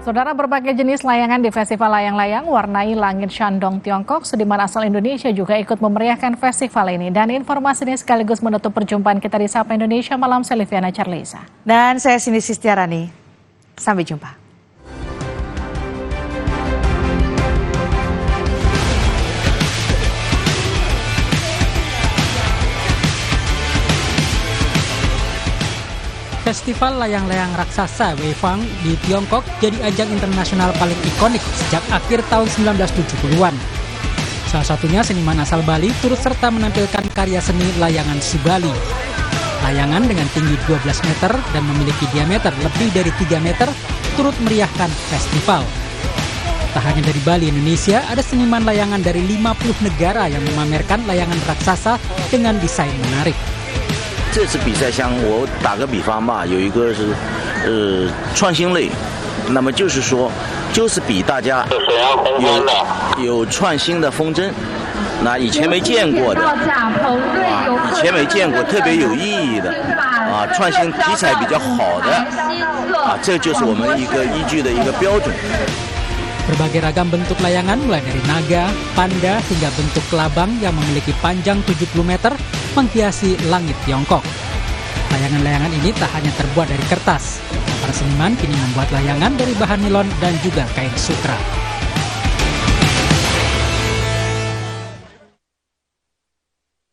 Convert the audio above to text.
Saudara, berbagai jenis layangan di Festival Layang-Layang warnai langit Shandong Tiongkok, seniman asal Indonesia juga ikut memeriahkan festival ini. Dan informasi ini sekaligus menutup perjumpaan kita di Sapa Indonesia Malam. Saya Liviana Charlisa. Dan saya Cindy Sistiarani. Sampai jumpa. Festival layang-layang raksasa Weifang di Tiongkok jadi ajang internasional paling ikonik sejak akhir tahun 1970-an. Salah satunya seniman asal Bali turut serta menampilkan karya seni layangan Subali. Layangan dengan tinggi 12 meter dan memiliki diameter lebih dari 3 meter turut meriahkan festival. Tak hanya dari Bali, Indonesia, ada seniman layangan dari 50 negara yang memamerkan layangan raksasa dengan desain menarik. 这次比赛像我打个比方吧，有一个是创新类，那么就是说，就是比大家有创新的风筝，那以前没见过的，以前没见过，特别有意义的，创新题材比较好的，这就是我们一个依据的一个标准。 Berbagai ragam bentuk layangan mulai dari naga, panda hingga bentuk kelabang yang memiliki panjang 70 meter menghiasi langit Tiongkok. Layangan-layangan ini tak hanya terbuat dari kertas. Para seniman kini membuat layangan dari bahan nilon dan juga kain sutra.